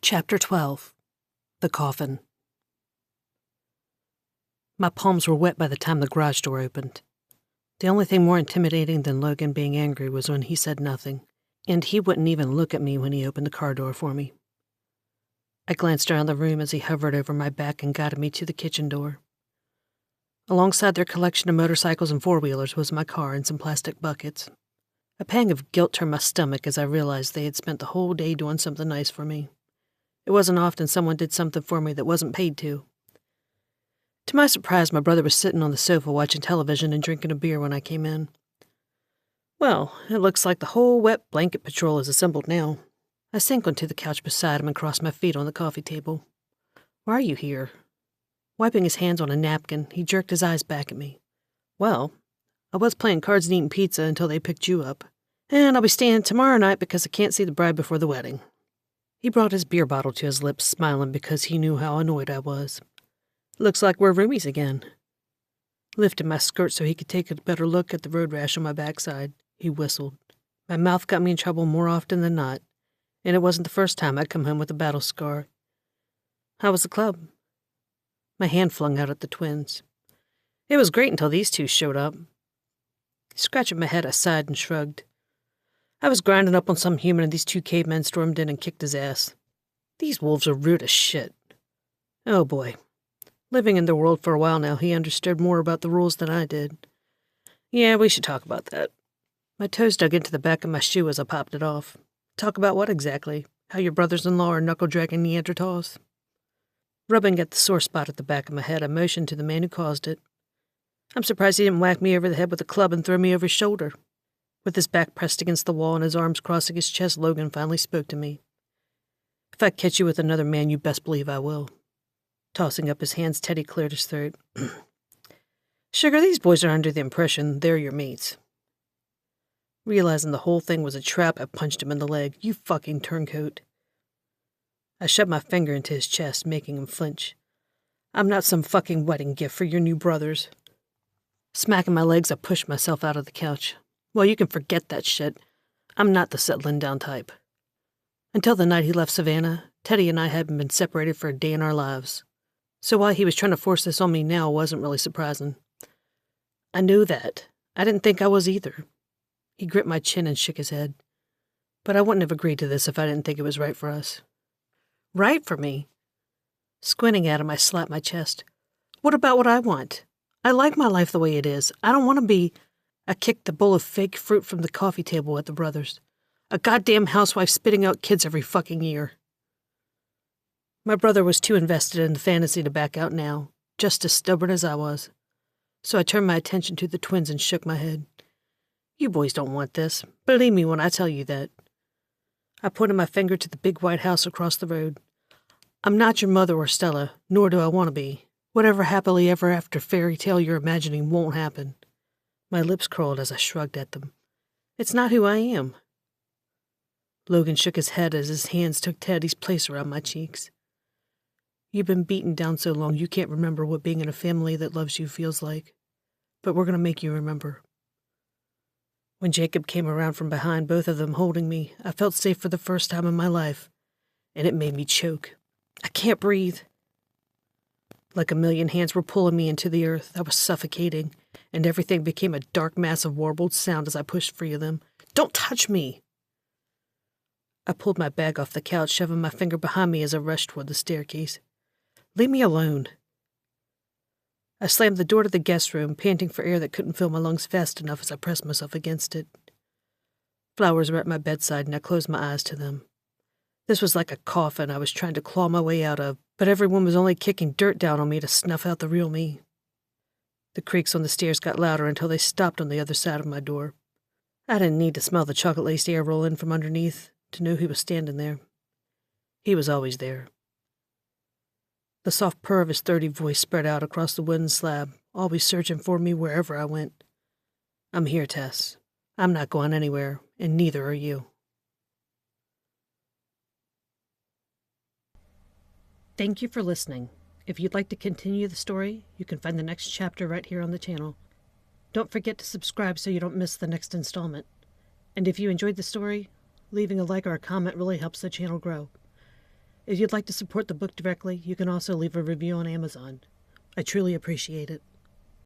Chapter 12. The Coffin. My palms were wet by the time the garage door opened. The only thing more intimidating than Logan being angry was when he said nothing, and he wouldn't even look at me when he opened the car door for me. I glanced around the room as he hovered over my back and guided me to the kitchen door. Alongside their collection of motorcycles and four-wheelers was my car and some plastic buckets. A pang of guilt turned my stomach as I realized they had spent the whole day doing something nice for me. It wasn't often someone did something for me that wasn't paid to. To my surprise, my brother was sitting on the sofa watching television and drinking a beer when I came in. Well, it looks like the whole wet blanket patrol is assembled now. I sank onto the couch beside him and crossed my feet on the coffee table. Why are you here? Wiping his hands on a napkin, he jerked his eyes back at me. Well, I was playing cards and eating pizza until they picked you up. And I'll be staying tomorrow night because I can't see the bride before the wedding. He brought his beer bottle to his lips, smiling because he knew how annoyed I was. Looks like we're roomies again. Lifted my skirt so he could take a better look at the road rash on my backside, he whistled. My mouth got me in trouble more often than not, and it wasn't the first time I'd come home with a battle scar. How was the club? My hand flung out at the twins. It was great until these two showed up. Scratching my head, I sighed and shrugged. I was grinding up on some human and these two cavemen stormed in and kicked his ass. These wolves are rude as shit. Oh boy. Living in their world for a while now, he understood more about the rules than I did. Yeah, we should talk about that. My toes dug into the back of my shoe as I popped it off. Talk about what exactly? How your brothers-in-law are knuckle-dragging Neanderthals? Rubbing at the sore spot at the back of my head, I motioned to the man who caused it. I'm surprised he didn't whack me over the head with a club and throw me over his shoulder. With his back pressed against the wall and his arms crossing his chest, Logan finally spoke to me. If I catch you with another man, you best believe I will. Tossing up his hands, Teddy cleared his throat. Sugar, these boys are under the impression they're your mates. Realizing the whole thing was a trap, I punched him in the leg. You fucking turncoat. I shoved my finger into his chest, making him flinch. I'm not some fucking wedding gift for your new brothers. Smacking my legs, I pushed myself out of the couch. Well, you can forget that shit. I'm not the settling down type. Until the night he left Savannah, Teddy and I hadn't been separated for a day in our lives. So why he was trying to force this on me now wasn't really surprising. I knew that. I didn't think I was either. He gripped my chin and shook his head. But I wouldn't have agreed to this if I didn't think it was right for us. Right for me? Squinting at him, I slapped my chest. What about what I want? I like my life the way it is. I don't want to be... I kicked the bowl of fake fruit from the coffee table at the brothers. A goddamn housewife spitting out kids every fucking year. My brother was too invested in the fantasy to back out now, just as stubborn as I was. So I turned my attention to the twins and shook my head. You boys don't want this. Believe me when I tell you that. I pointed my finger to the big white house across the road. I'm not your mother or Stella, nor do I want to be. Whatever happily ever after fairy tale you're imagining won't happen. My lips curled as I shrugged at them. It's not who I am. Logan shook his head as his hands took Teddy's place around my cheeks. You've been beaten down so long you can't remember what being in a family that loves you feels like. But we're going to make you remember. When Jacob came around from behind, both of them holding me, I felt safe for the first time in my life, and it made me choke. I can't breathe. Like a million hands were pulling me into the earth, I was suffocating, and everything became a dark mass of warbled sound as I pushed free of them. Don't touch me! I pulled my bag off the couch, shoving my finger behind me as I rushed toward the staircase. Leave me alone. I slammed the door to the guest room, panting for air that couldn't fill my lungs fast enough as I pressed myself against it. Flowers were at my bedside, and I closed my eyes to them. This was like a coffin I was trying to claw my way out of, but everyone was only kicking dirt down on me to snuff out the real me. The creaks on the stairs got louder until they stopped on the other side of my door. I didn't need to smell the chocolate-laced air roll in from underneath to know he was standing there. He was always there. The soft purr of his throaty voice spread out across the wooden slab, always searching for me wherever I went. I'm here, Tess. I'm not going anywhere, and neither are you. Thank you for listening. If you'd like to continue the story, you can find the next chapter right here on the channel. Don't forget to subscribe so you don't miss the next installment. And if you enjoyed the story, leaving a like or a comment really helps the channel grow. If you'd like to support the book directly, you can also leave a review on Amazon. I truly appreciate it.